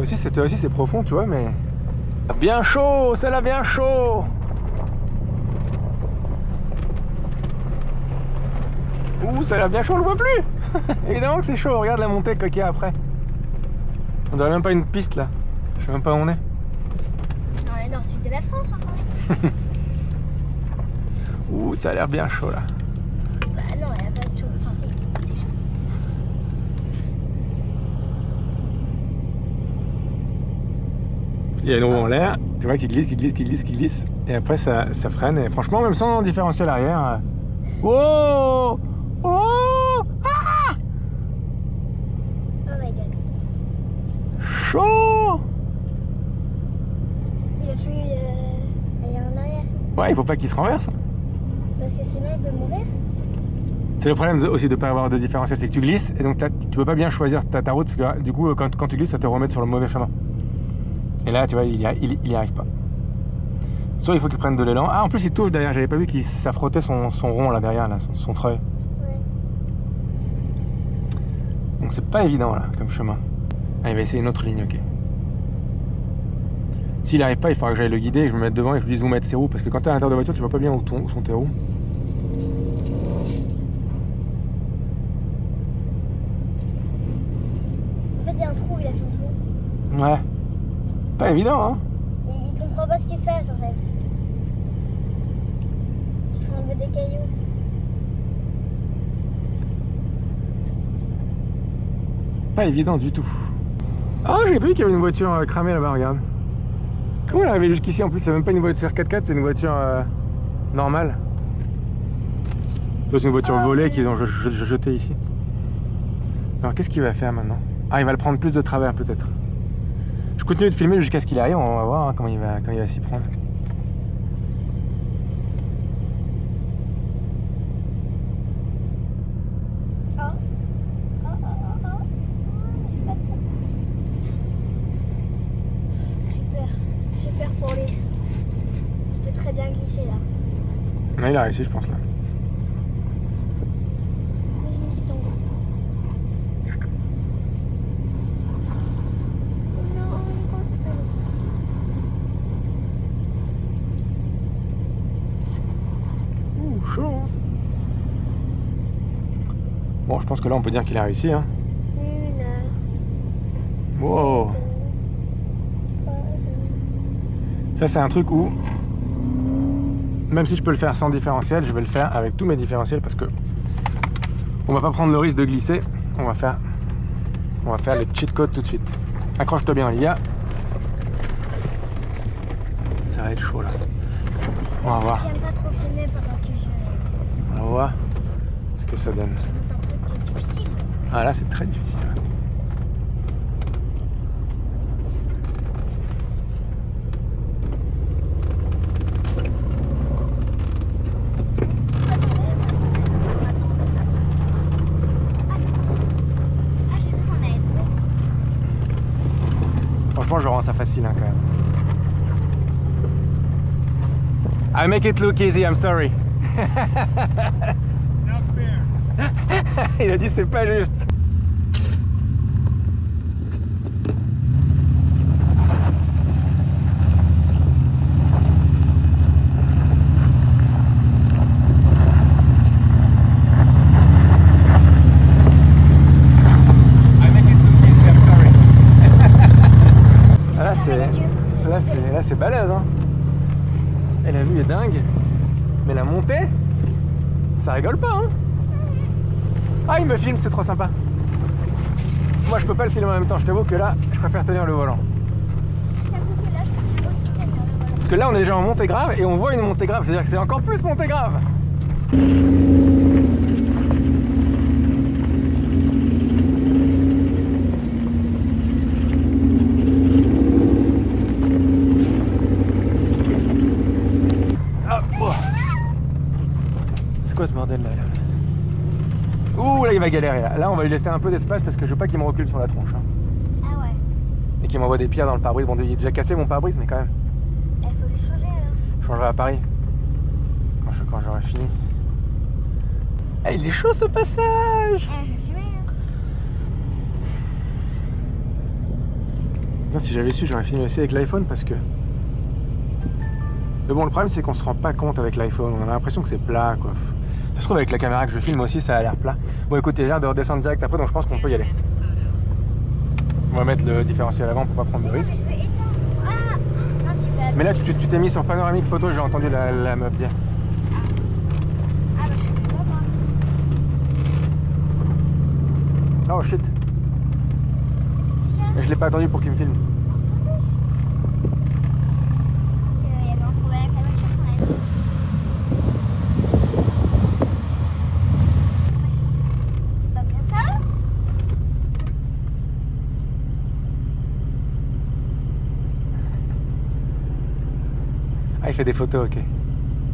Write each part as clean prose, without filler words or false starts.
Ça aussi c'est profond, tu vois, mais... Bien chaud, ça l'a bien chaud. Ouh, ça l'a bien chaud, on le voit plus. Évidemment que c'est chaud, regarde la montée qu'il y a après. On dirait même pas une piste là. Je sais même pas où on est. On est dans le sud de la France encore. Ouh, ça a l'air bien chaud là. Bah non, il n'y a pas de chaud. Enfin si, c'est chaud. Il y a une roue en l'air, tu vois, qui glisse. Et après ça freine. Et franchement, même sans différentiel arrière... Oh, oh, ah, Oh my god. chaud. Il a fallu aller en arrière. Ouais, il faut pas qu'il se renverse. Parce que sinon il peut mourir. C'est le problème aussi de ne pas avoir de différentiel, c'est que tu glisses et donc tu peux pas bien choisir ta route, parce que du coup quand tu glisses ça te remet sur le mauvais chemin. Et là tu vois il y arrive pas. Soit il faut qu'il prenne de l'élan. Ah en plus il touche derrière, j'avais pas vu qu'il ça frottait son rond là derrière, là, son treuil. Ouais. Donc c'est pas évident là comme chemin. Ah il va essayer une autre ligne, ok. S'il arrive pas il faudra que j'aille le guider et que je me mette devant et que je lui dise où mettre ses roues, parce que quand t'es à l'intérieur de la voiture tu vois pas bien où sont tes roues. En fait il y a un trou, il a fait un trou. Ouais. Pas évident hein. Il comprend pas ce qui se passe en fait. Il faut enlever des cailloux. Pas évident du tout. Oh j'ai vu qu'il y avait une voiture cramée là-bas, regarde. Comment elle est arrivée jusqu'ici en plus? C'est même pas une voiture 4x4, c'est une voiture normale. C'est une voiture volée qu'ils ont jetée ici. Alors qu'est-ce qu'il va faire maintenant? Ah il va le prendre plus de travers peut-être. Je continue de filmer jusqu'à ce qu'il arrive, on va voir hein, comment il va s'y prendre. J'ai peur pour lui. Il peut très bien glisser là. Ouais, il a réussi je pense là. Il tombe. Non, comment ça s'appelle? Ouh, chaud hein. Bon, je pense que là on peut dire qu'il a réussi hein. Une heure. Wow. Ça c'est un truc où, même si je peux le faire sans différentiel, je vais le faire avec tous mes différentiels parce que on va pas prendre le risque de glisser. On va faire les cheat codes tout de suite. Accroche-toi bien Olivia. Ça va être chaud là. On va voir. J'aime pas trop filmer pendant que je... On va voir ce que ça donne. Je monte un truc qui est difficile. Ah là c'est très difficile. Franchement je rends ça facile hein, quand même. I make it look easy, I'm sorry. Not fair. Il a dit c'est pas juste. Là c'est balèze hein. Et la vue est dingue. Mais la montée, ça rigole pas hein. Ah il me filme, c'est trop sympa. Moi je peux pas le filmer en même temps, je t'avoue que là je préfère tenir le volant. J'avoue que là je peux aussi tenir le volant. Parce que là on est déjà en montée grave et on voit une montée grave, c'est-à-dire que c'est encore plus montée grave. C'est quoi ce bordel là? Ouh là il va galérer là. Là on va lui laisser un peu d'espace parce que je veux pas qu'il me recule sur la tronche hein. Ah ouais. Et qu'il m'envoie des pierres dans le pare-brise. Bon il est déjà cassé mon pare-brise mais quand même. Il faut le changer alors. Je changerai à Paris. Quand j'aurai fini. Ah il est chaud ce passage. Ah je vais filmer hein. Non, si j'avais su, j'aurais filmé aussi avec l'iPhone parce que... Mais bon, le problème, c'est qu'on se rend pas compte avec l'iPhone. On a l'impression que c'est plat, quoi. Ça se trouve, avec la caméra que je filme aussi, ça a l'air plat. Bon, écoute, il a l'air de redescendre direct après, donc je pense qu'on peut y aller. On va mettre le différentiel avant pour pas prendre de risques. Je vais éteindre. Ah non, c'est pas... Mais là, tu t'es mis sur panoramique photo, j'ai entendu la meuf dire. Ah bah je sais pas moi. Oh shit. Qu'est-ce qu'il y a? Mais je l'ai pas attendu pour qu'il me filme. Il y avait un problème avec la voiture qu'on a dit. C'est pas bien ça? Ah, il fait des photos, ok.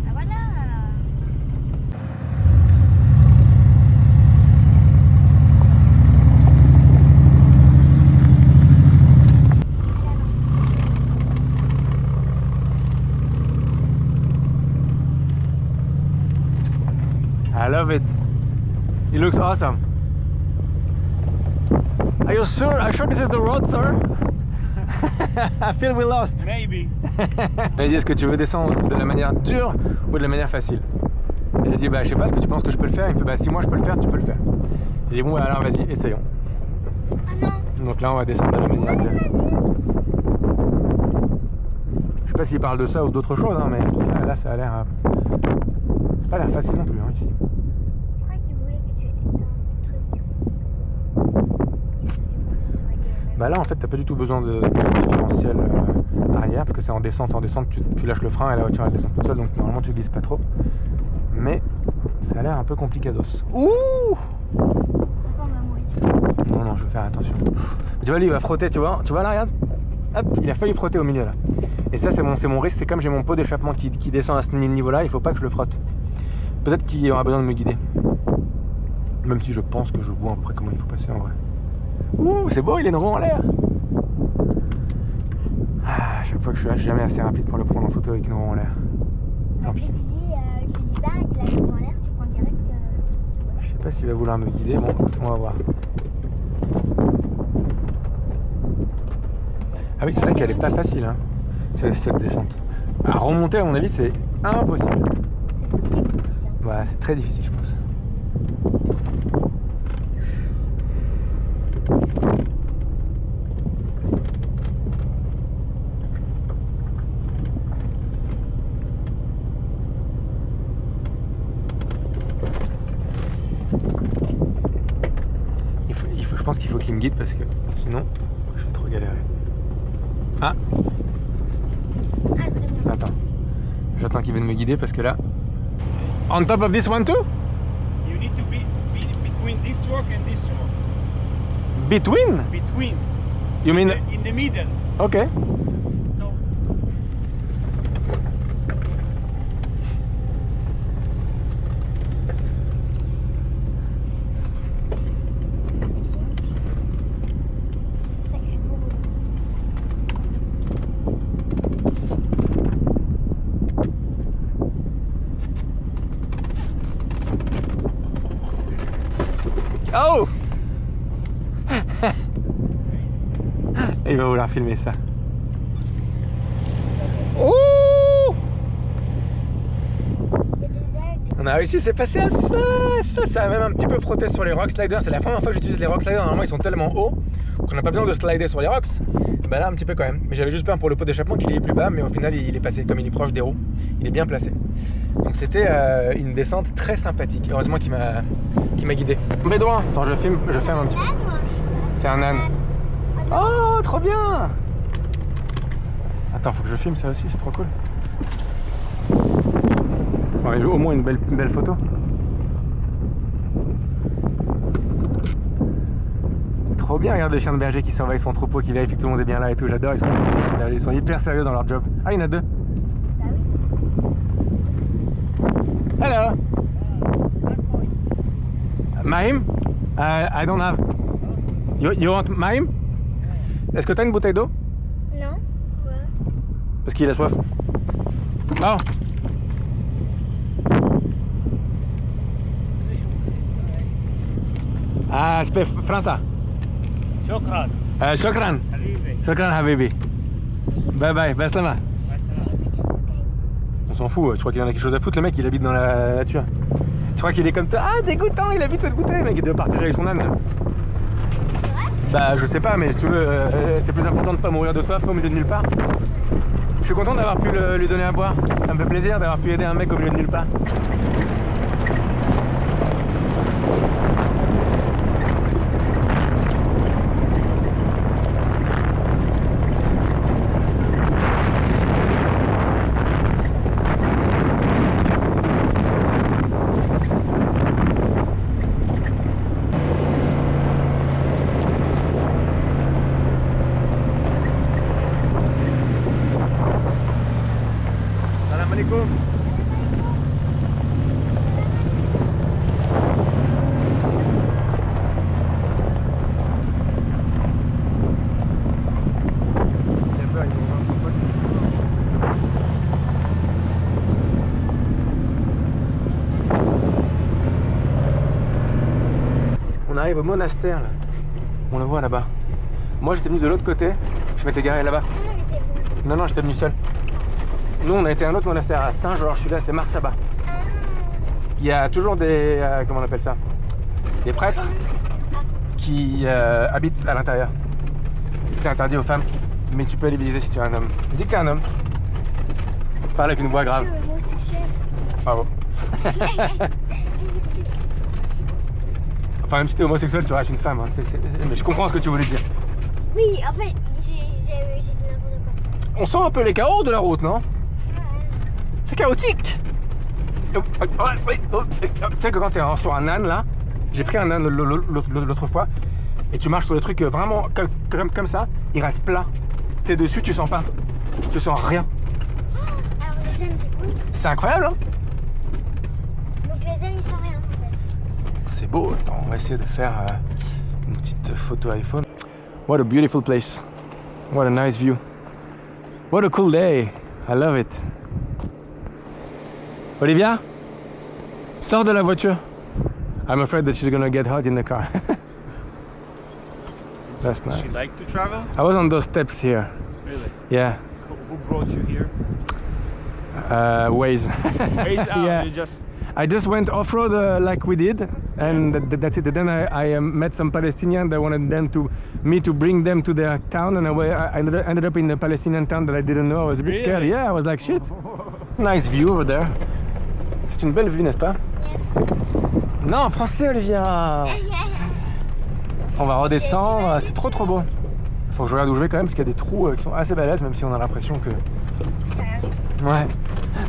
Ah voilà. I love it. It looks awesome. Are you sure this is the road, sir? I feel we lost. Maybe. Il dit, est-ce que tu veux descendre de la manière dure ou de la manière facile? Et j'ai dit, bah je sais pas, est-ce que tu penses que je peux le faire? Il me fait, bah si moi je peux le faire, tu peux le faire. J'ai dit, bon alors vas-y, essayons. Ah non. Donc là on va descendre de la manière dure. Je sais pas s'il parle de ça ou d'autre chose, hein, mais en tout cas là ça a l'air... C'est pas l'air facile non plus, hein, ici. Je crois qu'il voulait que tu éteignes tes trucs. Bah là en fait t'as pas du tout besoin de différentiel arrière parce que c'est en descente tu lâches le frein et la voiture elle descend toute seule, donc normalement tu glisses pas trop. Mais ça a l'air un peu complicados. Ouh! Non, je vais faire attention. Tu vois lui il va frotter, tu vois là, regarde. Hop, il a failli frotter au milieu là. Et ça c'est mon risque, c'est comme j'ai mon pot d'échappement qui descend à ce niveau là, il faut pas que je le frotte. Peut-être qu'il aura besoin de me guider. Même si je pense que je vois à peu près comment il faut passer en vrai. Ouh, c'est beau, il est de rond en l'air. Ah, à chaque fois que je suis jamais assez rapide pour le prendre en photo avec une roue en l'air. Tant pis. Tu dis pas qu'il a le coup en l'air, tu prends direct. Je sais pas s'il va vouloir me guider, bon, on va voir. Ah oui, c'est vrai qu'elle est pas facile, hein, cette descente. À remonter, à mon avis, c'est impossible. Voilà, c'est très difficile, je pense. Je pense qu'il faut qu'il me guide parce que sinon je vais trop galérer. Ah, attends, j'attends qu'il vienne me guider parce que là, on top of this one too? You need to be between this rock and this rock. Between? Between. You mean? In the middle. Okay. So, Sacré beau boulot. Oh! Il va vouloir filmer ça. Oh! Il y a des algues. On a réussi, c'est passé à ça! Ça a même un petit peu frotté sur les rock sliders. C'est la première fois que j'utilise les rock sliders. Normalement, ils sont tellement hauts qu'on n'a pas besoin de slider sur les rocks. Ben là, un petit peu quand même. Mais j'avais juste peur pour le pot d'échappement qu'il est plus bas, mais au final, il est passé. Comme il est proche des roues, il est bien placé. Donc c'était une descente très sympathique. Heureusement qu'il m'a guidé. Bédouin! Attends, je filme un petit peu. Âne ou un cheval? C'est un âne. Oh, trop bien! Attends, faut que je filme ça aussi, c'est trop cool. On va au moins une belle photo. Trop bien, regarde les chiens de berger qui surveillent son troupeau, qui vérifient que tout le monde est bien là et tout. J'adore, ils sont hyper sérieux dans leur job. Ah, il y en a deux. Bah oui. Hello! Mahim? I don't have. You want Mahim? Est-ce que t'as une bouteille d'eau? Non. Ouais. Parce qu'il a soif. Oh! Ah, c'est Français. شكرا. شكرا. حبيبي. Shukran habibi. Bye bye, baslama. J'ai goûté une bouteille. On s'en fout, je crois qu'il en a quelque chose à foutre, le mec il habite dans la nature. Tu crois qu'il est comme toi? Ah dégoûtant, il habite cette bouteille, le mec il doit partager avec son âne. C'est vrai? Bah je sais pas, mais si tu veux, c'est plus important de pas mourir de soif au milieu de nulle part. Je suis content d'avoir pu lui donner à boire. Ça me fait plaisir d'avoir pu aider un mec au milieu de nulle part. Salam alaikum. On arrive au monastère là. On le voit là-bas. Moi j'étais venu de l'autre côté, je m'étais garé là-bas. Comment on était venu? Non, j'étais venu seul. Nous, on a été à un autre monastère à Saint-Georges, celui-là, c'est Marsaba. Il y a toujours des. Comment on appelle ça? Des prêtres qui habitent à l'intérieur. C'est interdit aux femmes, mais tu peux aller visiter si tu es un homme. Dis que tu es un homme. Parle avec une voix grave. Je suis homosexuel. Bravo. Enfin, même si tu es homosexuel, tu restes une femme. Hein. Mais je comprends ce que tu voulais dire. Oui, en fait, j'ai dit n'importe quoi. On sent un peu les chaos de la route, non? C'est chaotique. Tu sais que quand tu es sur un âne là, j'ai pris un âne l'autre fois, et tu marches sur des trucs vraiment comme ça, il reste plat. Tu es dessus, tu sens pas. Tu sens rien. Alors les ânes, c'est cool. C'est incroyable, hein? Donc les ânes, ils sont rien en fait. C'est beau. Attends, on va essayer de faire une petite photo iPhone. What a beautiful place. What a nice view. What a cool day. I love it. Olivia, sors de la voiture. I'm afraid that she's gonna get hot in the car. That's nice. She like to travel? I was on those steps here. Really? Yeah. Who brought you here? Waze. Yeah. You just... I just went off-road like we did, and that's it. Then I met some Palestinians that wanted me to bring them to their town, and I ended up in a Palestinian town that I didn't know. I was a bit scared. Really? Yeah, I was like, shit. Nice view over there. C'est une belle vue, n'est-ce pas? Yes. Non, en français, Olivia. On va redescendre. C'est trop beau. Faut que je regarde où je vais quand même, parce qu'il y a des trous qui sont assez balèzes, même si on a l'impression que... Sérieux? Ouais.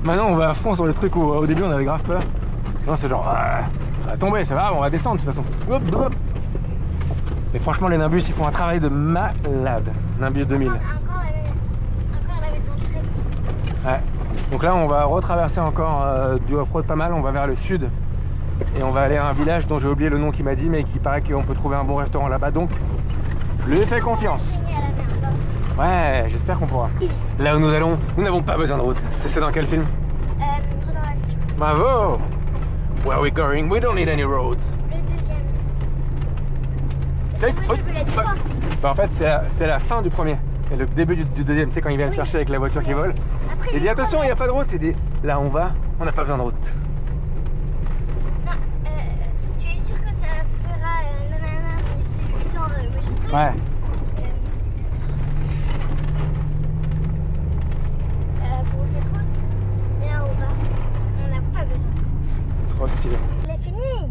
Maintenant, on va à fond sur les trucs où au début on avait grave peur. Non, c'est genre, ça va tomber, ça va, on va descendre de toute façon. Hop, hop. Mais franchement, les Nimbus, ils font un travail de malade. Nimbus 2000. Encore la maison de Shrek. Ouais. Donc là, on va retraverser encore du off-road pas mal. On va vers le sud. Et on va aller à un village dont j'ai oublié le nom qu'il m'a dit, mais qui paraît qu'on peut trouver un bon restaurant là-bas. Donc, je lui ai fait confiance. Fini à la mer. Ouais, j'espère qu'on pourra. Là où nous allons, nous n'avons pas besoin de route. C'est dans quel film? Retour à la future. Bravo! Where are we going? We don't need any roads. Le deuxième. Hey, Moi, je veux la oh, trois. Bah, en fait, c'est la fin du premier. Et le début du deuxième, tu sais, quand il vient le chercher avec la voiture qui vole. Après, Il dit attention, il n'y a pas de route. Il dit là on va, on n'a pas besoin de route. Non, tu es sûr que ça fera nanana, ils sont Ouais. pour cette route, là on va, on n'a pas besoin de route. Trop stylé. Il est fini.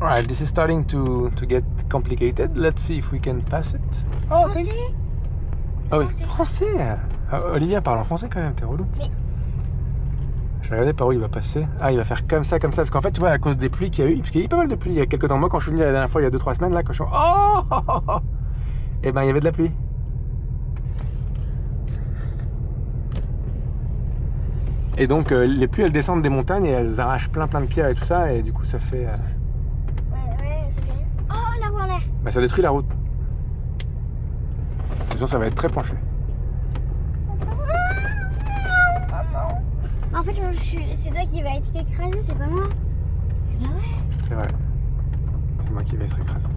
Alright, this is starting to get complicated. Let's see if we can pass it. Oh, thank you. Français. Ah oui, Français. français. Ah, Olivia parle en français quand même, t'es relou. Mais- Je vais regarder par où il va passer. Ah, il va faire comme ça, parce qu'en fait, tu vois, à cause des pluies qu'il y a eu, parce qu'il y a eu pas mal de pluie il y a quelques temps. Moi, quand je suis venu la dernière fois, il y a 2-3 semaines, là, quand je suis... Oh et ben, il y avait de la pluie. Et donc, les pluies, elles descendent des montagnes et elles arrachent plein de pierres et tout ça, et du coup, ça fait... Ouais, ça fait rien. Oh, la voilà. Bah, ça détruit la route. C'est sûr, ça va être très penché. En fait, c'est toi qui va être écrasé, c'est pas moi. Bah ouais. C'est vrai. C'est moi qui vais être écrasé.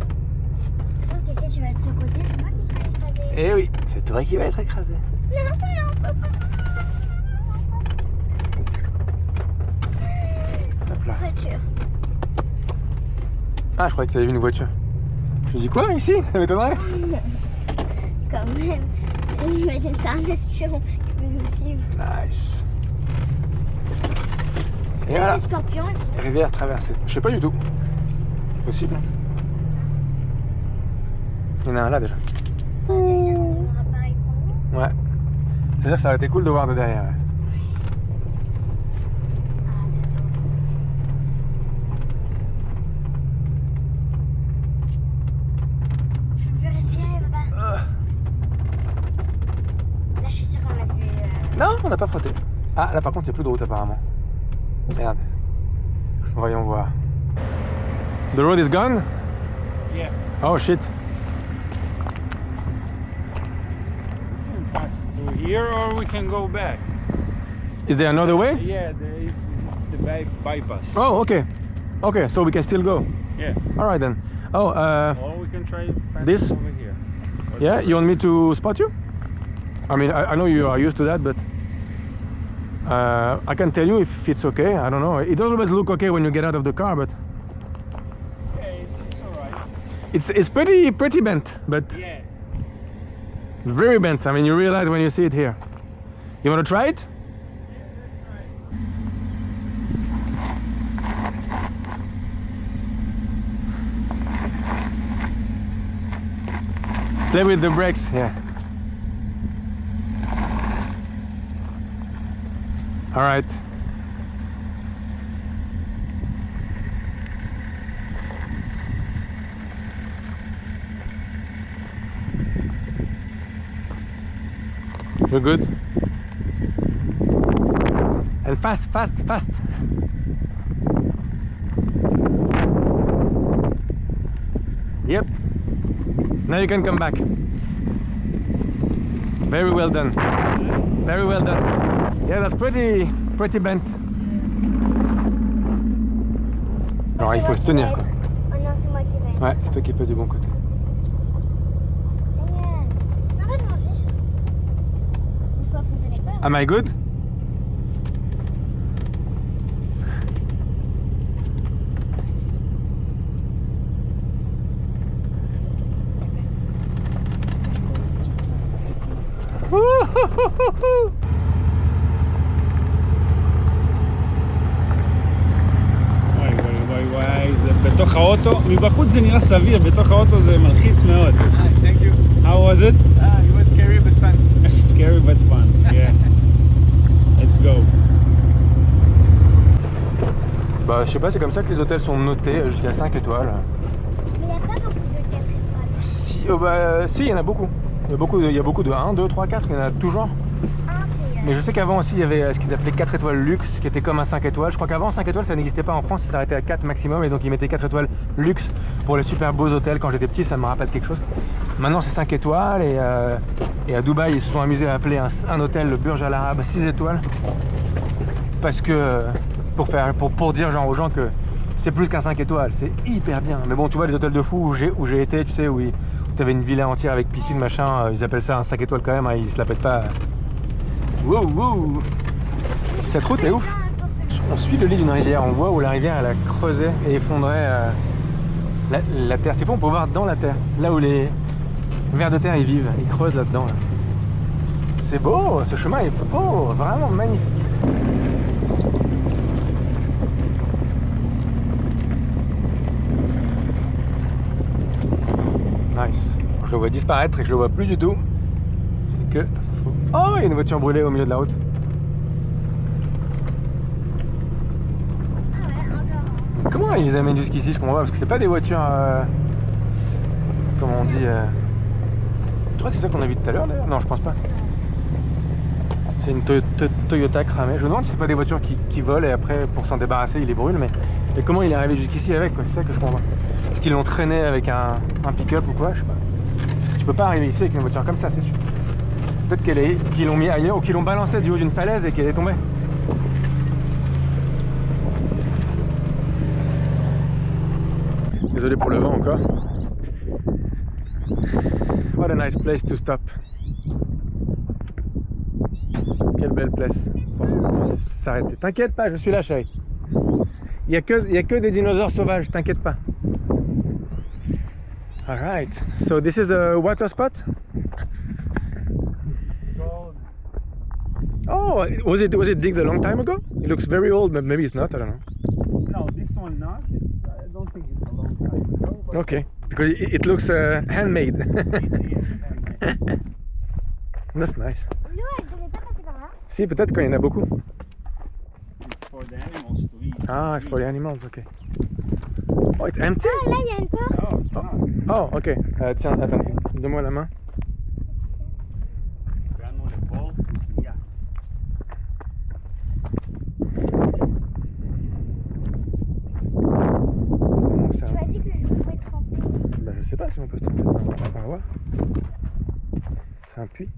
Sauf que si tu vas de ce côté, c'est moi qui serai écrasé. Eh oui, c'est toi qui vas être écrasé. Hop là. Voiture. Ah, je croyais que tu avais vu une voiture. Je me dis quoi ici? Ça m'étonnerait. Quand même. Imagine, c'est un espion qui veut nous suivre. Nice. Et Il y a voilà, des scorpions ici. rivière traversée. Je sais pas du tout. Possible. Il y en a un là déjà. Oh, c'est déjà un appareil pour nous. Ouais. C'est-à-dire que ça aurait été cool de voir de derrière. Ouais. Ah, attends. Je peux plus respirer, papa. Là, je suis sûre qu'on l'a vu. Non, on n'a pas frotté. Ah, là par contre, il n'y a plus de route apparemment. Merde. Voyons voir. The road is gone? Yeah. Oh shit. We can pass through here or we can go back. Is there another way? Yeah, it's the bypass. Oh, okay. Okay, so we can still go. Yeah. All right then. Oh, Or we can try pass This? over here. yeah, you want me to spot you? I mean, I know you are used to that, but I can tell you if it's okay. I don't know. It doesn't always look okay when you get out of the car, but Yeah, it's alright. it's pretty bent, but Yeah. very bent. I mean, you realize when you see it here. You want to try it? Play with the brakes, yeah. All right. You're good. And fast, fast, fast. Yep. Now you can come back. Very well done. Very well done. Yeah, that's pretty bent. Alors il faut se tenir quoi. Oh non, c'est moi qui vais. Ouais, c'est toi qui peux du bon côté. Génial. En fait, je m'en fiche. Une fois, vous me tenez pas. Am I good? וואי, זה בתוך האוטו, מבחוץ זה נראה סביר, בתוך האוטו זה מלחיץ מאוד. Thank you. How was it? It was scary but fun. Scary but fun, yeah. Let's go. Bah je sais pas, c'est comme ça que les hôtels sont notés jusqu'à 5 étoiles. Mais il n'y a pas beaucoup de 4 étoiles. Si, si, il y en a beaucoup. Il y a beaucoup de 1, 2, 3, 4, il y en a toujours. Mais je sais qu'avant aussi il y avait ce qu'ils appelaient 4 étoiles luxe, qui était comme un 5 étoiles. Je crois qu'avant 5 étoiles ça n'existait pas en France, ils s'arrêtaient à 4 maximum et donc ils mettaient 4 étoiles luxe pour les super beaux hôtels. Quand j'étais petit ça me rappelle quelque chose. Maintenant c'est 5 étoiles et à Dubaï ils se sont amusés à appeler un hôtel le Burj Al Arab 6 étoiles. Parce que pour dire genre aux gens que c'est plus qu'un 5 étoiles, c'est hyper bien. Mais bon tu vois les hôtels de fou où j'ai été, tu sais, où tu avais une villa entière avec piscine machin, ils appellent ça un 5 étoiles quand même, hein, ils se la pètent pas. Wow, wow. Cette route est ouf. On suit le lit d'une rivière, on voit où la rivière elle a creusé et effondré la terre. C'est fou, on peut voir dans la terre, là où les vers de terre ils vivent, ils creusent là-dedans. Là. C'est beau, ce chemin est beau, vraiment magnifique. Nice. Je le vois disparaître et je le vois plus du tout. C'est que... Oh, il y a une voiture brûlée au milieu de la route. Ah ouais, encore. Mais comment ils les amènent jusqu'ici? Je comprends pas, parce que c'est pas des voitures... comment on dit... Je crois que c'est ça qu'on a vu tout à l'heure d'ailleurs. Non, je pense pas. C'est une Toyota cramée. Je me demande si c'est pas des voitures qui volent et après, pour s'en débarrasser, ils les brûlent. Mais comment il est arrivé jusqu'ici avec, quoi? C'est ça que je comprends pas. Est-ce qu'ils l'ont traîné avec un pick-up ou quoi? Je sais pas. Parce que tu peux pas arriver ici avec une voiture comme ça, c'est sûr. Peut-être qu'ils l'ont mis ailleurs ou qu'ils l'ont balancé du haut d'une falaise et qu'elle est tombée. Désolé pour le vent encore. What a nice place to stop. Quelle belle place pour s'arrêter. T'inquiète pas, je suis là, chérie. Il y a que des dinosaures sauvages, t'inquiète pas. Alright, so this is a water spot? Oh, was it digged a long time ago? It looks very old, but maybe it's not, I don't know. No, this one not. I don't think it's a long time ago. But Okay, because it looks handmade. it's handmade. That's nice. L'eau, elle devait pas passer par là. Si, peut-être quand il y en a beaucoup. It's for the animals to eat. Ah, it's for the animals, okay. Oh, it's empty? Ah, là, il y a une porte. Oh, it's not. Oh, ok. Tiens, attends, donne-moi la main. Hanno le porte sia. Ça- Tu m'as dit que je pouvais tremper. Ben, je sais pas si on peut se tromper. On va voir. C'est un puits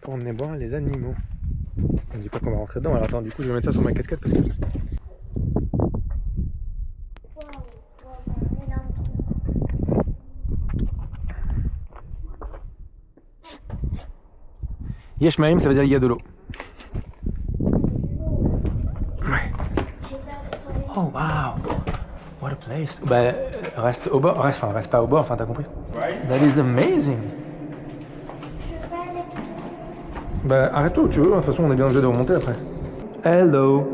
pour emmener boire les animaux. On dit pas qu'on va rentrer dedans. Alors attends, du coup, je vais mettre ça sur ma casquette parce que. Yeshmaim, ça veut dire il y a de l'eau. Ouais. Oh wow, what a place. Bah, reste au bord, reste pas au bord, enfin t'as compris. That is amazing. Je vais aller. Bah arrête-toi où tu veux, de toute façon on est bien obligé de remonter après. Hello.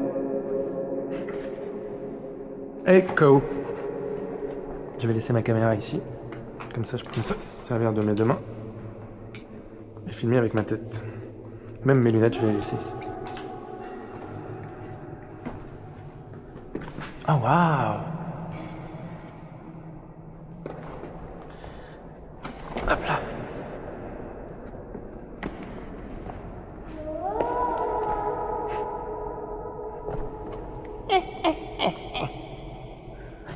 Echo. Je vais laisser ma caméra ici. Comme ça je peux me servir de mes deux mains. Et filmer avec ma tête. Même mes lunettes je vais les laisser ici. Oh waouh. Hop là.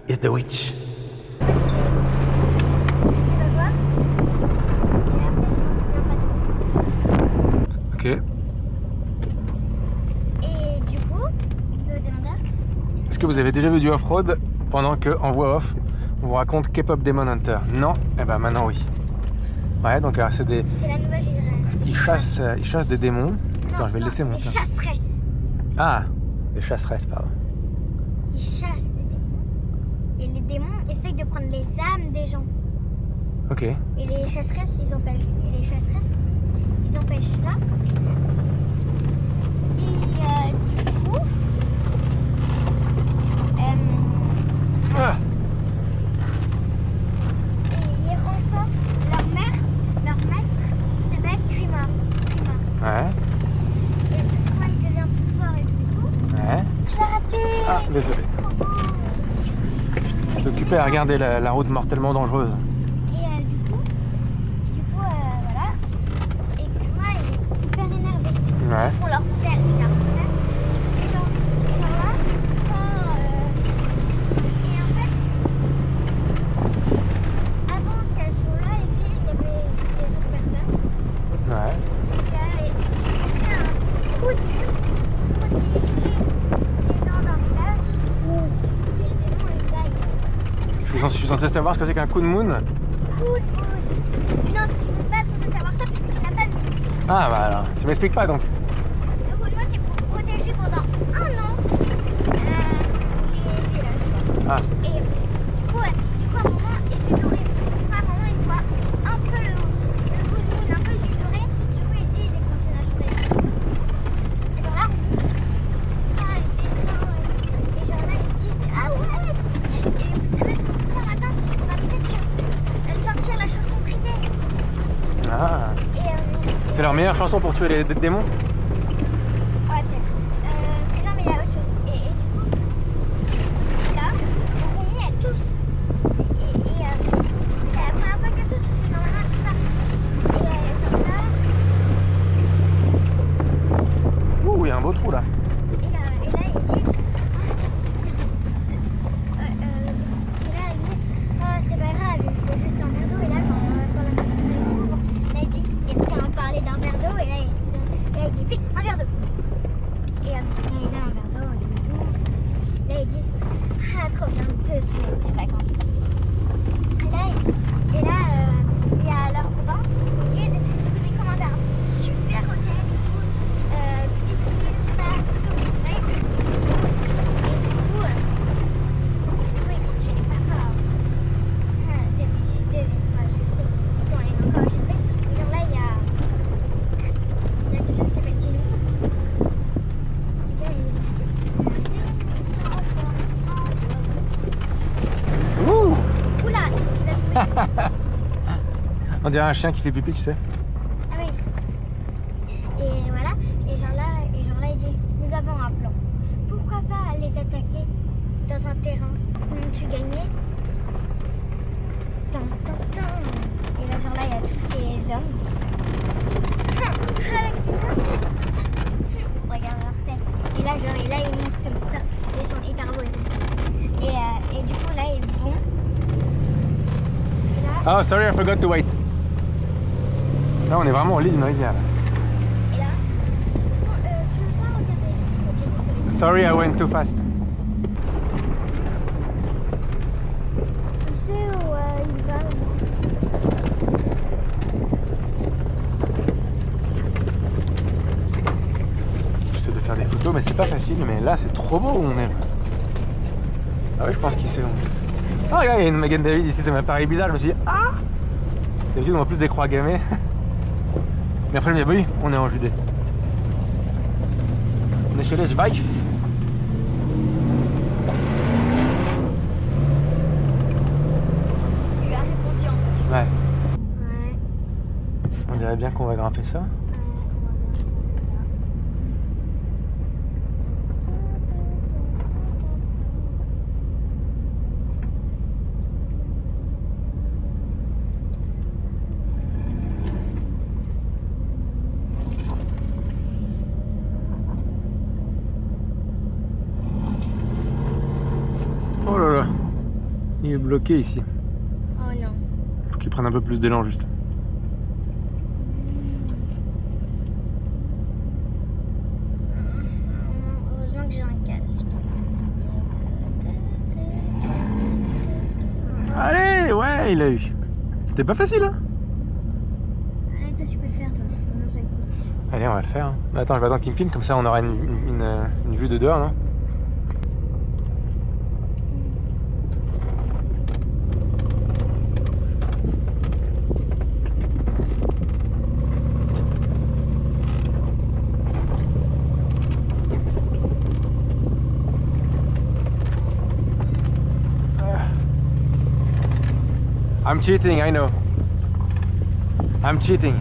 It's the witch. Je sais pas quoi. Et après, je m'en souviens pas trop. Ok. Et du coup, deuxième date. Est-ce que vous avez déjà vu du off-road pendant que, en voix off, on vous raconte K-pop Demon Hunter? Non? Eh ben maintenant oui. Ouais, donc c'est des... C'est la nouvelle génération. Ils chassent des démons. Attends, je vais le laisser monter. monter. Des chasseresses. Ah! Des chasseresses, pardon. Qui chassent des démons. Et les démons essayent de prendre les âmes des gens. Ok. Et les chasseresses, ils empêchent ça. Et du coup, Ah! ils renforcent leur maître, qui s'appelle Krima. Ouais. Et à chaque fois, il devient plus fort et tout. Ouais. Tu l'as raté. Ah, désolé. C'est trop beau. Je suis occupé à regarder la route mortellement dangereuse. Et du coup, voilà. Et Krima, il est hyper énervé. Ouais. Ils font leur concert, et genre là, quand et en fait, avant qu'il y ait ce là il y avait des autres personnes Ouais. qui fait un coup de mou pour diriger les gens dans le village où les démons ils aillent. Je suis censé savoir ce que c'est qu'un coup de moon. Coup de moon. Non, tu n'es pas censé savoir ça parce que tu n'as pas vu. Ah bah alors, tu m'expliques pas donc. Le coup de moon, c'est pour protéger pendant 1 an les villages. Ah. Et du coup, à un moment, et c'est doré. Du coup, à un moment, il voit un peu le coup de moon, un peu du doré. Du coup, ils disent et continuent à chanter. Et genre là, quand elle descend, et genre là, ils disent ah ouais. Et vous savez ce qu'on peut faire maintenant? On va peut-être sortir la chanson prière. Ah. Et C'est leur meilleure chanson pour tuer les démons? ouais, peut-être. Mais non, mais il y a autre chose. Et du coup, là, on réunit à tous. C'est la première fois que tous, parce que normalement, tout pas. Et genre là, Ouh, il y a un beau trou là. et là, il dit. Et là, il dit, oh, c'est pas grave, il faut juste un verre d'eau. Et là, quand la sorcière s'ouvre, là, il dit, quelqu'un a parlé d'un verre d'eau. Et là, il dit, vite, un verre d'eau. Et là, il donne un verre d'eau et tout. Là, ils disent, ah, trop bien, 2 semaines de vacances. Et là, il y a leur copain qui dit, On dirait un chien qui fait pipi, tu sais. Ah oui. Et voilà. Et genre là, il dit, nous avons un plan. Pourquoi pas les attaquer dans un terrain où tu gagnais? Tan, tan, tan. Et là, genre là, il y a tous ces hommes. Avec ces hommes. Regarde leur tête. Et là, genre, ils montent comme ça. Ils sont hyper beaux et tout. Et du coup, là, ils vont. Et là, Oh, sorry, I forgot to wait. Là, on est vraiment au lit d'une rivière. et là. Non, tu veux pas regarder? Sorry, I went too fast. Tu sais où il va? J'essaie de faire des photos, mais c'est pas facile. Mais là, c'est trop beau où on est. Ah oui, je pense qu'il sait. Ah, regarde, il y a une Megan David ici, ça m'a paru bizarre. Je me suis dit, ah! D'habitude, on voit plus des croix gammées. Mais après, je me dis, oui, on est en Judée. On est chez les Schweif. Tu lui as répondu en fait. Ouais. Ouais. On dirait bien qu'on va grimper ça. Oh là là, il est bloqué ici. Oh non. Faut qu'il prenne un peu plus d'élan juste. Heureusement que j'ai un casque. Allez, ouais, il a eu. C'était pas facile, hein? Allez, toi tu peux le faire toi. Non, c'est cool. Allez, on va le faire. Hein. Attends, je vais attendre qu'il me filme, comme ça on aura une vue de dehors, non? I'm cheating, I know. I'm cheating.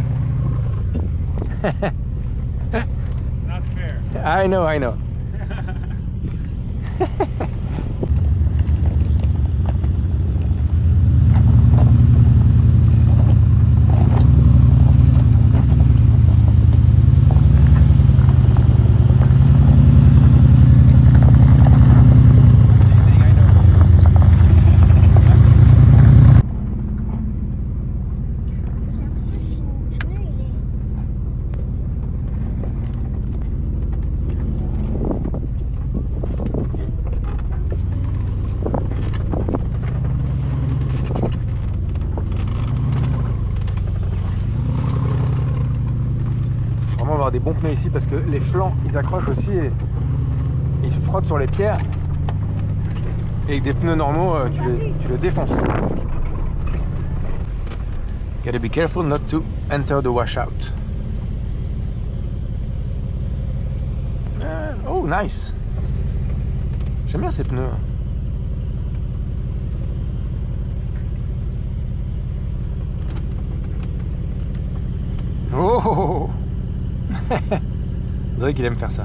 It's not fair. I know, I know. J'ai l'impression que son pneu il est. Vraiment avoir des bons pneus ici parce que les flancs ils accrochent aussi et ils se frottent sur les pierres. Et avec des pneus normaux, tu les défonces. Gotta be careful not to enter the washout. Oh, nice! J'aime bien ces pneus. Oh! On dirait qu'il aime faire ça.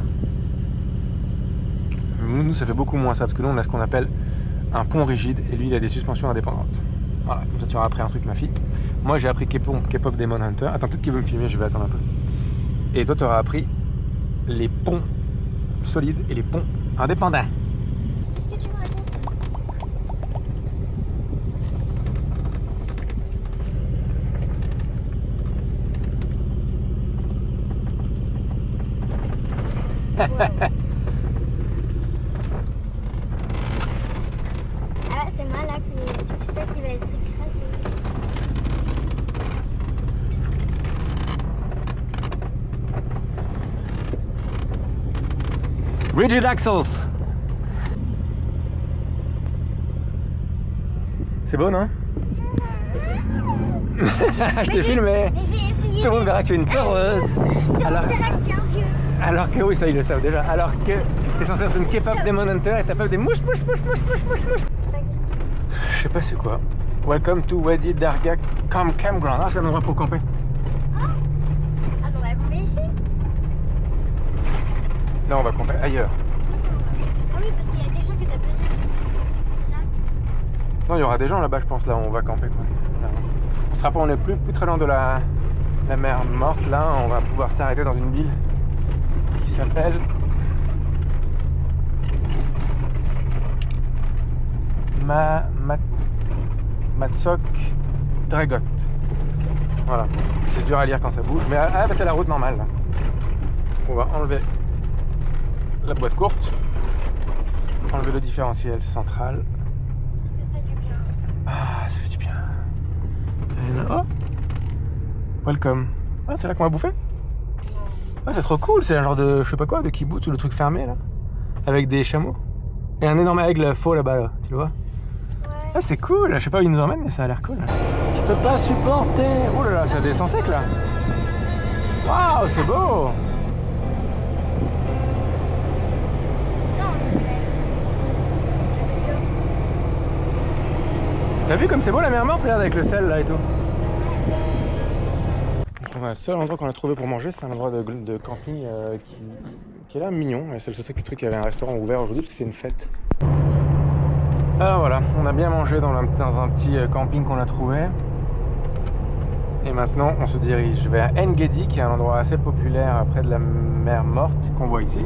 Nous, ça fait beaucoup moins ça, parce que nous, on a ce qu'on appelle un pont rigide, et lui, il a des suspensions indépendantes. Voilà, comme ça, tu auras appris un truc, ma fille. Moi, j'ai appris K-pop Demon Hunter. Attends, peut-être qu'il veut me filmer, je vais attendre un peu. Et toi, tu auras appris les ponts solides et les ponts indépendants. Qu'est-ce que tu me racontes? Ah, c'est moi là qui. C'est toi qui va être écrasé. Rigid axles. C'est bon, non? Je t'ai filmé. Mais j'ai essayé. Tout le monde verra que tu es une peureuse. Tout le monde verra que t'es un vieux. Alors que, oui, ça ils le savent déjà. Alors que t'es censé être une K-pop Demon Hunter et t'as pas des mouches. C'est pas juste. Je sais pas c'est quoi. Welcome to Wadi Dargah Campground. Ah, c'est un endroit pour camper. Ah non, on va camper ici. Non, on va camper ailleurs. Ah oui, parce qu'il y a des gens qui doivent venir. C'est ça? Non, il y aura des gens là-bas, je pense. Là, on va camper quoi. Là, on sera pas, on est plus très loin de la mer morte. Là, on va pouvoir s'arrêter dans une ville qui s'appelle Matsok Dragot. Voilà. C'est dur à lire quand ça bouge, mais bah, c'est la route normale. Là. On va enlever la boîte courte, enlever le différentiel central. Ça fait pas du bien. Ah, ça fait du bien. Et là, oh, welcome. Ah, c'est là qu'on va bouffer. Ah, c'est trop cool. C'est un genre de, je sais pas quoi, de kibbutz ou le truc fermé là, avec des chameaux et un énorme aigle faux là-bas. Là. Tu le vois? Ah, c'est cool. Je sais pas où ils nous emmènent, mais ça a l'air cool. Je peux pas supporter. Oh là là, ça descend sec là. Waouh, c'est beau. T'as vu comme c'est beau la mer morte? Regarde avec le sel là et tout. Donc, le seul endroit qu'on a trouvé pour manger, c'est un endroit de camping qui est là, mignon. Et c'est le seul truc qu'il y avait un restaurant ouvert aujourd'hui parce que c'est une fête. Alors voilà, on a bien mangé dans un petit camping qu'on a trouvé. Et maintenant, on se dirige vers En-Gedi, qui est un endroit assez populaire près de la mer morte qu'on voit ici.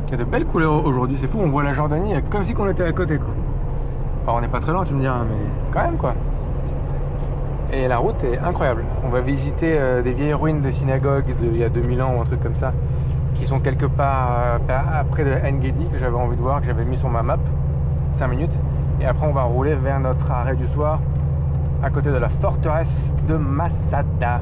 Qui a de belles couleurs aujourd'hui, c'est fou, on voit la Jordanie comme si on était à côté quoi. Enfin, on n'est pas très loin, tu me diras, mais quand même quoi. Et la route est incroyable. On va visiter des vieilles ruines de synagogues d'il y a 2000 ans ou un truc comme ça, qui sont quelque part près de En-Gedi, que j'avais envie de voir, que j'avais mis sur ma map, 5 minutes. Et après, on va rouler vers notre arrêt du soir, à côté de la forteresse de Masada.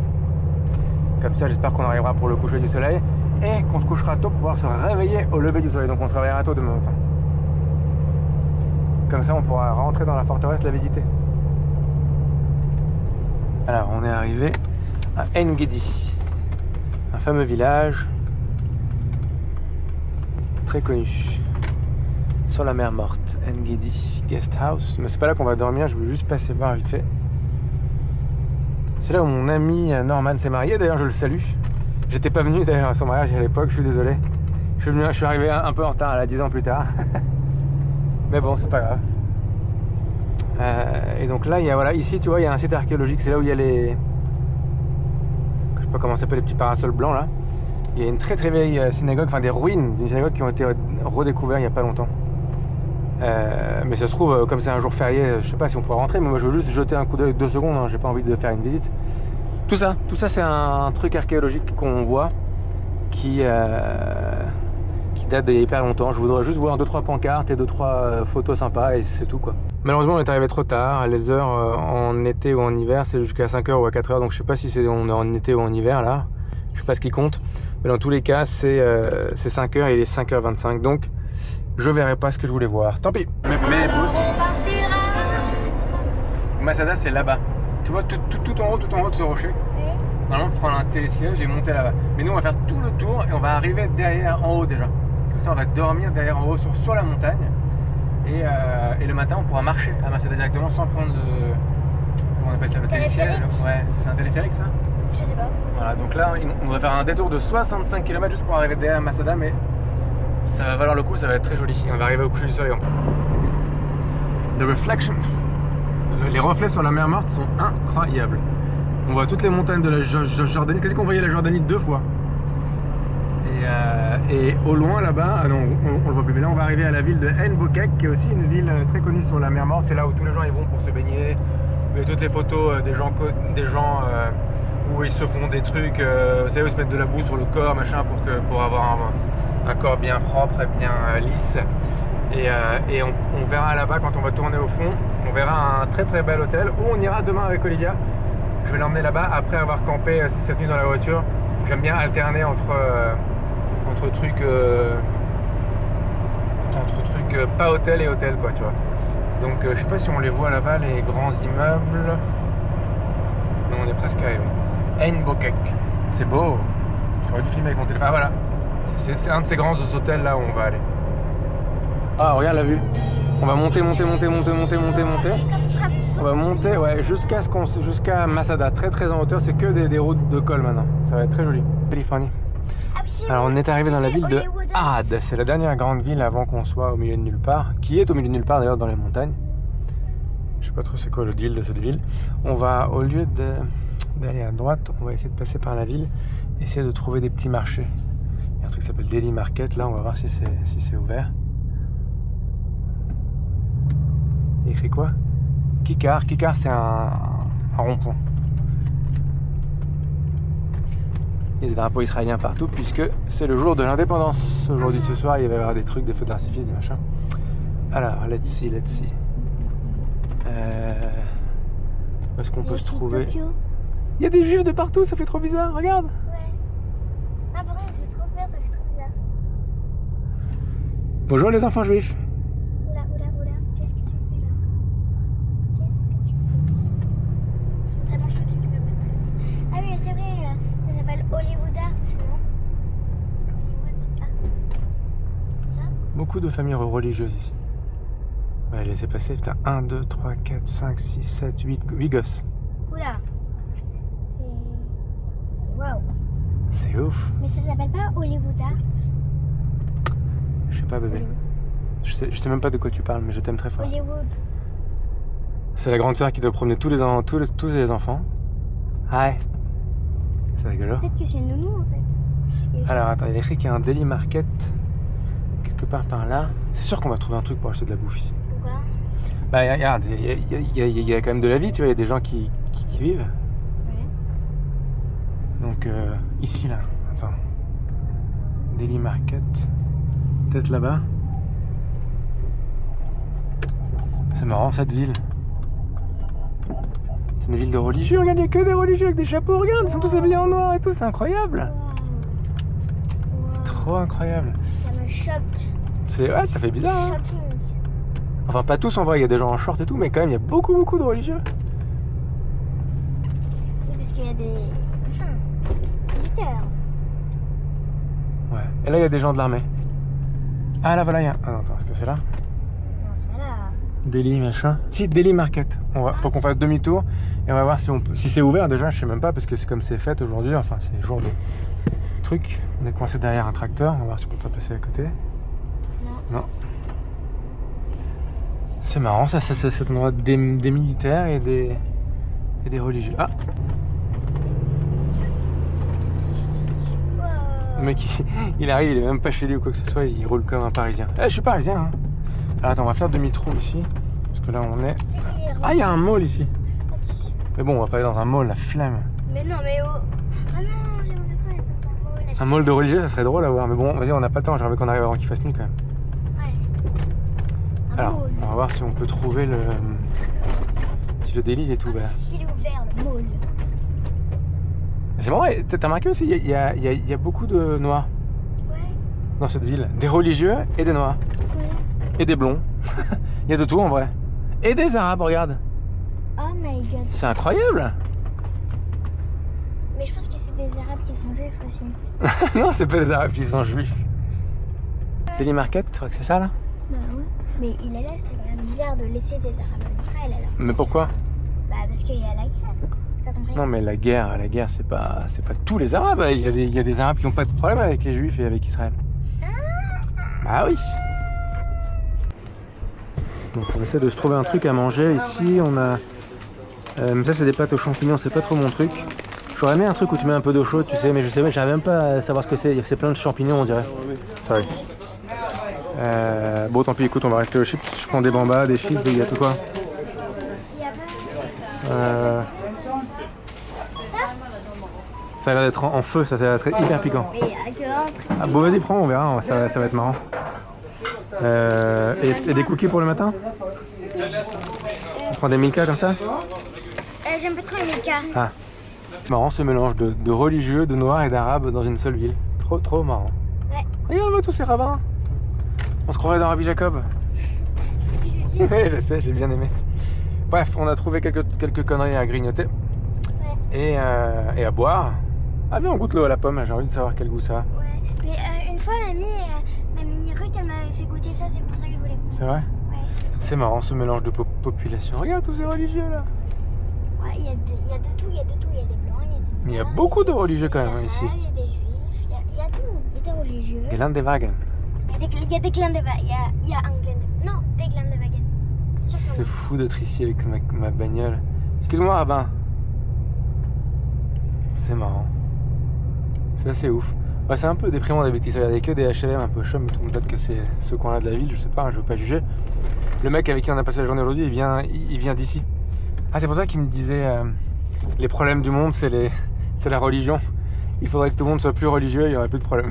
Comme ça, j'espère qu'on arrivera pour le coucher du soleil et qu'on se couchera tôt pour pouvoir se réveiller au lever du soleil. Donc on travaillera tôt demain matin. Comme ça, on pourra rentrer dans la forteresse, la visiter. Alors, on est arrivé à En-Gedi, un fameux village très connu sur la mer morte. En-Gedi Guest House. Mais c'est pas là qu'on va dormir, je vais juste passer voir vite fait. C'est là où mon ami Norman s'est marié, d'ailleurs je le salue. J'étais pas venu d'ailleurs à son mariage à l'époque, je suis désolé. Je suis arrivé un peu en retard, là, 10 ans plus tard. Mais bon, c'est pas grave. Et donc là, voilà, ici, tu vois, il y a un site archéologique. C'est là où il y a les... Je sais pas comment ça s'appelle, les petits parasols blancs, là. Il y a une très très vieille synagogue, enfin des ruines d'une synagogue qui ont été redécouvertes il y a pas longtemps. Mais ça se trouve, comme c'est un jour férié, je sais pas si on pourra rentrer, mais moi je veux juste jeter un coup d'œil 2 secondes, hein, j'ai pas envie de faire une visite. Tout ça c'est un truc archéologique qu'on voit qui date d'il y a hyper longtemps. Je voudrais juste voir 2-3 pancartes et 2-3 photos sympas et c'est tout quoi. Malheureusement on est arrivé trop tard, les heures en été ou en hiver c'est jusqu'à 5h ou à 4h, donc je sais pas si on est en été ou en hiver là, je sais pas ce qui compte, mais dans tous les cas c'est 5h et il est 5h25, donc je verrai pas ce que je voulais voir. Tant pis. Mais Masada, c'est là-bas. Tu vois, tout en haut de ce rocher. Oui. Normalement, il faut prendre un télésiège et monter là-bas. Mais nous, on va faire tout le tour et on va arriver derrière, en haut déjà. Comme ça, on va dormir derrière, en haut, sur la montagne. Et le matin, on pourra marcher à Masada directement sans prendre le... Comment on appelle ça, le télésiège? Ouais, c'est un téléphérique, ça? Je sais pas. Voilà, donc là, on va faire un détour de 65 km juste pour arriver derrière Masada, mais... ça va valoir le coup, ça va être très joli. Et on va arriver au coucher du soleil. The reflection. Les reflets sur la mer morte sont incroyables. On voit toutes les montagnes de la Jordanie. Qu'est-ce qu'on voyait la Jordanie 2 fois. Et au loin là-bas, ah non, on le voit plus. Mais là, on va arriver à la ville de En-Bokek, qui est aussi une ville très connue sur la mer morte. C'est là où tous les gens ils vont pour se baigner. Vous voyez toutes les photos des gens où ils se font des trucs. Vous savez, où ils se mettent de la boue sur le corps, machin, pour avoir un corps bien propre et bien lisse. Et on verra là-bas quand on va tourner au fond, on verra un très très bel hôtel où on ira demain avec Olivia. Je vais l'emmener là-bas après avoir campé cette nuit dans la voiture. J'aime bien alterner entre trucs pas hôtel et hôtel quoi, tu vois. Donc je sais pas si on les voit là-bas, les grands immeubles. Non, on est presque arrivé. En-Bokek, c'est beau. J'aurais dû filmer avec mon téléphone. Ah voilà. C'est un de ces grands hôtels là où on va aller. Ah, regarde la vue. On va monter. Et quand ce sera On va monter ouais, jusqu'à Masada, très en hauteur. C'est que des routes de col maintenant. Ça va être très joli. Californie. Ah oui, c'est Alors on est arrivé dans la ville de Hollywood. Arad. C'est la dernière grande ville avant qu'on soit au milieu de nulle part. Qui est au milieu de nulle part d'ailleurs dans les montagnes. Je sais pas trop c'est quoi le deal de cette ville. On va, au lieu d'aller à droite, on va essayer de passer par la ville, essayer de trouver des petits marchés. Il y a un truc qui s'appelle Daily Market, là on va voir si c'est ouvert. Il écrit quoi? Kikar c'est un rond-point. Il y a des drapeaux israéliens partout puisque c'est le jour de l'indépendance. Aujourd'hui, ce soir, il va y avoir des trucs, des feux d'artifice, des machins. Alors, let's see. Où est-ce qu'on peut se trouver? Il y a des juifs de partout, ça fait trop bizarre, regarde. Ouais. Ah, par contre, c'est trop bien, ça fait trop bizarre. Bonjour les enfants juifs. Oula. Qu'est-ce que tu fais là? Qu'est-ce que tu fais? Ils sont tellement choqués qu'ils peuvent pas très. Ah oui, c'est vrai, ça s'appelle Hollywood Arts, non? Hollywood Arts. Ça? Beaucoup de familles religieuses ici. Ouais, laissez passer, putain, 1, 2, 3, 4, 5, 6, 7, 8 gosses. Oula. C'est. Waouh. C'est ouf. Mais ça s'appelle pas Hollywood Arts? Je sais pas bébé. Je sais même pas de quoi tu parles, mais je t'aime très fort. Hollywood. C'est la grande sœur qui doit promener tous les enfants. Hi. C'est rigolo. Peut-être que c'est une nounou en fait. Alors attends, il y a écrit qu'il y a un Daily Market quelque part par là. C'est sûr qu'on va trouver un truc pour acheter de la bouffe ici. Pourquoi? Bah regarde, il y a quand même de la vie, tu vois, il y a des gens qui vivent. Ouais. Donc ici là, attends. Daily Market. Peut-être là-bas. C'est marrant cette ville. C'est une ville de religieux, regarde, il y a que des religieux avec des chapeaux, regarde, ils sont tous habillés en noir et tout, c'est incroyable. Wow. Trop incroyable. Ça me choque. Ouais, ça fait bizarre. Hein. Shocking. Enfin, pas tous en vrai, il y a des gens en short et tout, mais quand même, il y a beaucoup de religieux. C'est parce qu'il y a des visiteurs. Ouais. Et là, il y a des gens de l'armée. Ah là, voilà, il y a. Ah non, attends, est-ce que c'est là? Non, c'est pas là. Daily machin. Si, Daily Market. Faut qu'on fasse demi-tour et on va voir si c'est ouvert déjà, je sais même pas, parce que c'est comme c'est fête aujourd'hui, enfin, c'est jour de truc. On est coincé derrière un tracteur, on va voir si on peut passer à côté. Non. C'est marrant, ça, c'est cet endroit des militaires et des religieux. Ah! Wow. Le mec, il arrive, il est même pas chez lui ou quoi que ce soit, il roule comme un Parisien. Eh, je suis Parisien, hein! Alors attends, on va faire demi-tour ici, parce que là on est... Ah, il y a un mall ici! Mais bon, on va pas aller dans un mall, la flemme. Mais non, mais oh. Ah non, j'aimerais trop être dans un mall. Un mall de religieux, ça serait drôle à voir, mais bon, vas-y, on n'a pas le temps, j'aimerais qu'on arrive avant qu'il fasse nuit quand même. Ouais. Un Alors, mall. on va voir si on peut trouver si le délit il est ouvert. S'il est ouvert, le mall. C'est marrant, t'as remarqué aussi, il y a beaucoup de noirs Ouais. dans cette ville. Des religieux et des noirs. Ouais. Et des blonds. Il y a de tout en vrai. Et des arabes, regarde. Oh my god. C'est incroyable. Mais je pense que c'est des arabes qui sont juifs aussi. Non, c'est pas des arabes qui sont juifs. Daily Market, tu crois que c'est ça là? Bah ouais. Mais il est là, c'est quand même bizarre de laisser des arabes en Israël alors. Mais pourquoi? Bah parce qu'il y a la guerre. J'ai pas compris. Non mais la guerre c'est pas tous les arabes. Il y a des arabes qui n'ont pas de problème avec les juifs et avec Israël. Bah oui. Donc on essaie de se trouver un truc à manger ici. On a ça c'est des pâtes aux champignons, c'est pas trop mon truc. J'aurais aimé un truc où tu mets un peu d'eau chaude, tu sais, mais j'arrive même pas à savoir ce que c'est. C'est plein de champignons on dirait. Sorry. Bon tant pis, écoute, on va rester aux chips. Je prends des bambas, des chips, des gâteaux quoi. Ça a l'air d'être en feu, ça a l'air d'être hyper piquant. Mais il y a qu'un truc. Ah bon vas-y prends, on verra, ça va être marrant. Et des cookies pour le matin? On prend des Milka comme ça? J'aime pas trop les Milka. Ah, marrant ce mélange de religieux, de noirs et d'arabes dans une seule ville. Trop marrant. Ouais. Regarde-moi tous ces rabbins. On se croirait dans Rabbi Jacob. C'est ce que j'ai dit. Oui, je sais, j'ai bien aimé. Bref, on a trouvé quelques conneries à grignoter. Ouais. Et à boire. Ah bien, on goûte l'eau à la pomme, j'ai envie de savoir quel goût ça a. Ouais. Mais une fois, mamie Ruth, elle m'avait fait goûter ça, c'est pour ça que je voulais. C'est vrai? Ouais. C'est marrant ce mélange de population. Regarde tous ces religieux là. Ouais, il y a de tout, il y a des blancs, il y a des Mais il y a noirs, beaucoup de religieux quand des même ici. arabes, il y a des juifs, il y a tout, il y a des religieux. Gelandewagen. Il y a des Glandewagen, il y a un Glandewagen. Non, des Glandewagen. C'est fou d'être ici avec ma bagnole. Excuse-moi Rabin. C'est marrant. C'est assez ouf. Ouais, c'est un peu déprimant d'habiter ici. Il y a que des HLM un peu chum, mais tout le monde peut-être que c'est ce coin-là de la ville, je sais pas, je veux pas juger. Le mec avec qui on a passé la journée aujourd'hui, il vient d'ici. Ah, c'est pour ça qu'il me disait les problèmes du monde, c'est la religion. Il faudrait que tout le monde soit plus religieux, il n'y aurait plus de problème.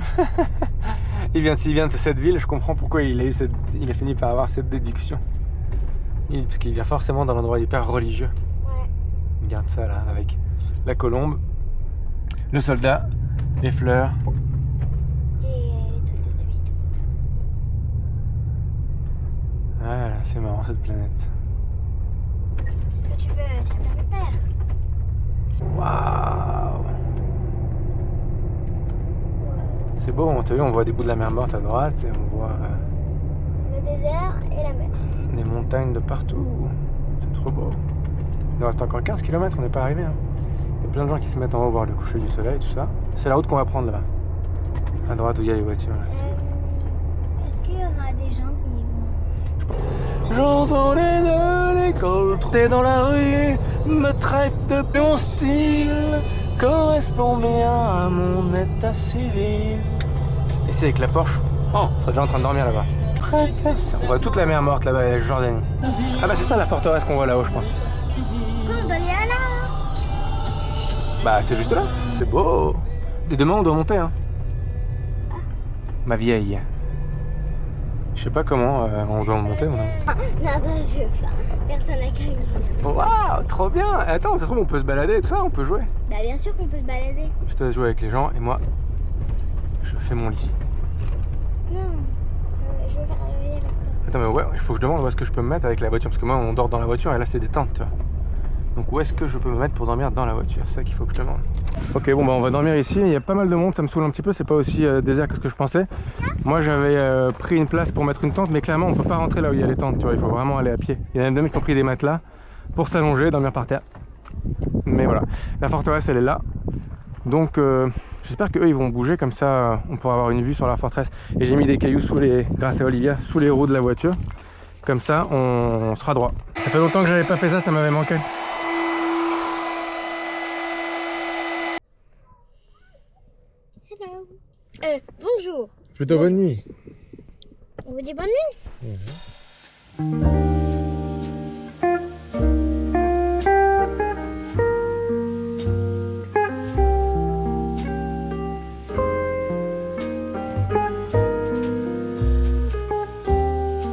S'il vient de cette ville, je comprends pourquoi il a fini par avoir cette déduction. Parce qu'il vient forcément d'un endroit hyper religieux. Ouais. Regarde ça là, avec la colombe, le soldat, les fleurs. Et les trucs de David. Voilà, c'est marrant cette planète. Est-ce que tu veux c'est la planète Terre? Waouh! C'est beau, t'as vu, on voit des bouts de la mer Morte à droite et on voit Le désert et la mer. des montagnes de partout. C'est trop beau. Il nous reste encore 15 km, on n'est pas arrivé. Hein. Il y a plein de gens qui se mettent en haut voir le coucher du soleil, tout ça. C'est la route qu'on va prendre là-bas. À droite où il y a les voitures. Là. Est-ce qu'il y aura des gens qui vont... J'entendais de l'école, t'es dans la rue, me traite de bon style, correspond bien à mon état civil. Et c'est avec la Porsche. Oh, on serait déjà en train de dormir là-bas. On voit toute la mer Morte là-bas, la Jordanie. Ah bah c'est ça la forteresse qu'on voit là-haut, je pense. Quand on doit aller à là? Bah c'est juste là. C'est beau. Et demain on doit monter hein. Ma vieille. Je sais pas comment on doit monter. Non, je veux pas. Personne n'a qu'à nous. Waouh, trop bien. Attends, ça se trouve on peut se balader et tout ça, on peut jouer. Bah bien sûr qu'on peut se balader. Je te laisse jouer avec les gens et moi, je fais mon lit. Non, je veux faire le lit avec toi. Attends mais ouais, il faut que je demande où est-ce que je peux me mettre avec la voiture. Parce que moi on dort dans la voiture et là c'est des tentes, tu vois. Donc où est-ce que je peux me mettre pour dormir dans la voiture? C'est ça qu'il faut que je demande. Ok, bon bah on va dormir ici. Il y a pas mal de monde, ça me saoule un petit peu. C'est pas aussi désert que ce que je pensais. Moi j'avais pris une place pour mettre une tente, mais clairement on peut pas rentrer là où il y a les tentes. Tu vois, il faut vraiment aller à pied. Il y en a même qui ont pris des matelas pour s'allonger, dormir par terre. Mais voilà, la forteresse elle est là. Donc j'espère qu'eux ils vont bouger comme ça. On pourra avoir une vue sur la forteresse. Et j'ai mis des cailloux grâce à Olivia, sous les roues de la voiture. Comme ça on sera droit. Ça fait longtemps que j'avais pas fait ça, ça m'avait manqué. Hello. Bonjour. Plutôt bonne nuit. On vous dit bonne nuit.